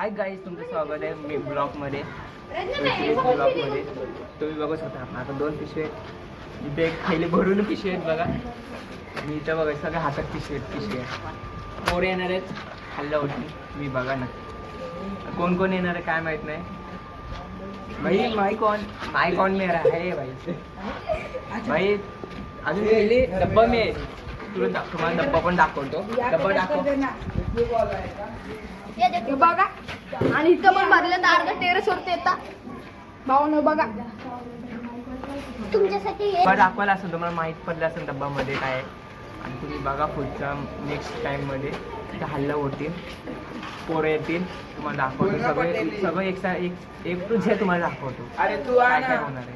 Hi guys, तुमचं स्वागत आहे मी ब्लॉगमध्ये. तुम्ही बघू शकता आता 2 पिशवे आहेत. इथे एक थैली भरून पिशवे आहेत बघा. मी इथं बघा सगळ्या हातात पिशवे पोरं येणार आहेत हल्ला होती. मी बघा ना कोण कोण येणार आहे काय माहित नाही. भाई माई कौन मेरा है भाई अजून पहिले डब्बा मी तुला तुम्हाला डब्बा पण दाखवतो. डब्बा दाखव बघा. आणि इथं पण भरलं तर अर्धा टेरेस वरती येतात भाऊ बघा. तुमच्यासाठी दाखवायला असेल तुम्हाला माहीत पडलं असेल डब्बामध्ये काय आहे. आणि तुम्ही बघा पुढच्या नेक्स्ट टाईममध्ये त्या हल्ला होतील, पोरं येतील, तुम्हाला दाखवतो सगळं एक टू झेड तुम्हाला दाखवतो काय काय होणार आहे.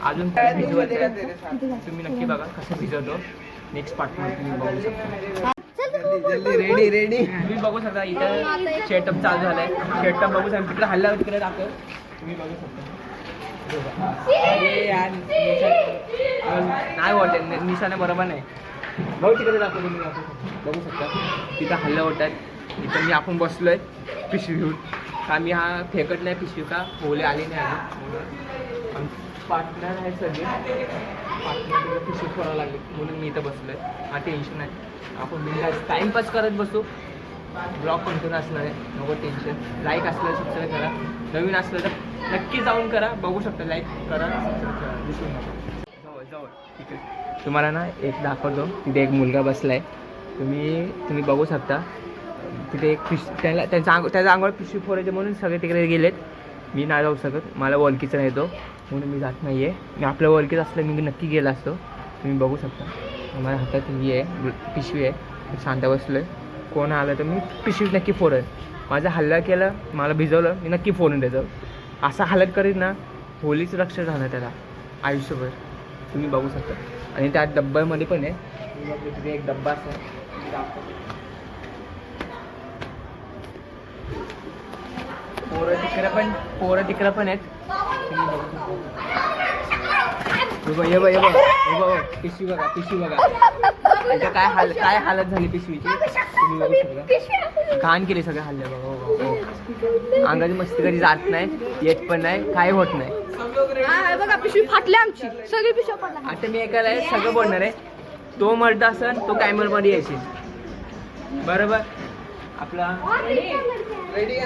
अजून भिजवायचं तुम्ही नक्की बघा कसं भिजवतो. नेक्स्ट पार्टमध्ये तुम्ही बघू शकता. रेडी तुम्ही बघू शकता इथं शेटअप चालू झालाय. शेटअप बघू शकता तिकडे हल्ला तिकडे दाखव तुम्ही बघू शकता. नाही बोलते निशाने बरोबर नाही भाऊ तिकडे दाखव तुम्ही बघू शकता. तिथं हल्ला होतात. इथं आपण बसलोय पिशवी घेऊन. आम्ही हा फेकत नाही पिशवी का होले आले नाही आले. पार्टनर आहे सगळे पार्टनर पिशवी फोडावं लागले म्हणून मी इथं बसलोय. हा टेन्शन आहे. आपण बिनधास्त टाइमपास करत बसू. ब्लॉग कंटिन्यू असणार आहे नको टेन्शन. लाईक असलं सबस्क्राईब करा. नवीन असलं तर नक्की जाऊन करा. बघू शकता लाईक करा सबस्क्राईब करा. दिसून नका जवळ ठीक आहे. तुम्हाला ना एक दाखवतो. तिथे एक मुलगा बसला आहे. तुम्ही बघू शकता. तिथे एक त्याच्या अंगावर पिशवी फोडायचे म्हणून सगळे तिकडे गेलेत. मी नाही जाऊ शकत. मला ओळखीचा नाही तो म्हणून मी जात नाही आहे. मी आपल्या ओळखीत असलं मी नक्की गेला असतो. तुम्ही बघू शकता माझ्या हातात ही आहे पिशवी आहे. शांत बसलो आहे. कोण आलं तर मी पिशवी नक्की फोडेल. माझा हल्ला केलं मला भिजवलं मी नक्की फोडून देतो. असा हालत करीत ना होलीच लक्ष राहणार त्याला आयुष्यभर. तुम्ही बघू शकता. आणि त्या डब्यामध्ये पण आहे तिथे एक डब्बा असा पोरं तिकडं पण आहेत. तुम्ही बघू शकता. पिशवी बघा इथं काय हालत झाली पिशवीची तुम्ही बघू शकता. घाण केली सगळं हल्ले बघा. अंगाची मस्ती कधी जात नाही येत पण नाही काय होत नाही. बघा पिशवी फाटली आमची सगळी पिशवी फाटली. आता मी एकाला सगळं बोलणार आहे. तो मर्द असेल तो कॅमेरामध्ये येशील बरोबर. आपला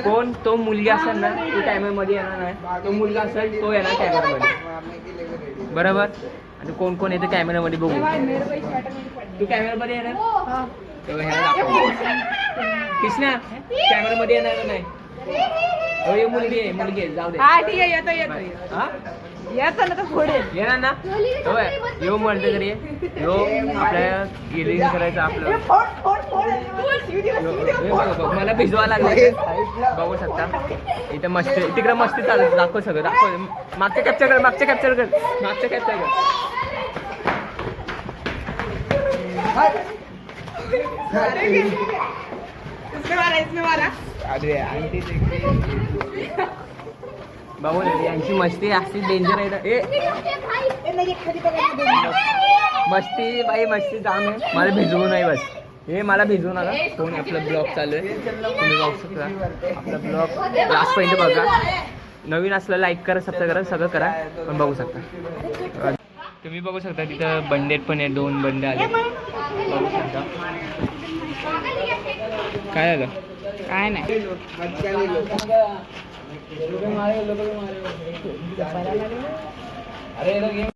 कोण तो मुलगी असेल ना तो कॅमेरामध्ये येणार नाही. तो मुलगा असेल तो येणार कॅमेरामध्ये बरोबर. आणि कोण कोण येतं कॅमेरामध्ये बघू. तू कॅमेरामध्ये येणार कृष्णा कॅमेरामध्ये येणार नाही. हो ये मुलगी आहे जाऊ दे. ठीक आहे येतो ना तर फोडेल येणार ना. यो म्हणतो तरी यो आपल्या गेली करायचं आपलं. मला भिजवा लागलं बघू शकता. इथं मस्ती तिकडे मस्ती चालू दाखव सगळं दाखव. मागच्या कॅप्चर कर. बघू यांची मस्ती असती डेंजर आहे. मस्ती बाई मस्ती जाम आहे. मला भिजवू नाही बस हे मला भिजवू नका. कोण आपलं ब्लॉग चालू आहे तुम्ही बघू शकता. आपला ब्लॉग लास्ट पॉईंट बघा. नवीन असलं लाईक करा सबस्क्राईब करा सगळं करा. पण बघू शकता तुम्ही बघू शकता तिथं बंडेट पण आहे. 2 बंडे आले बघू शकता. काय झालं काय नाही. अरे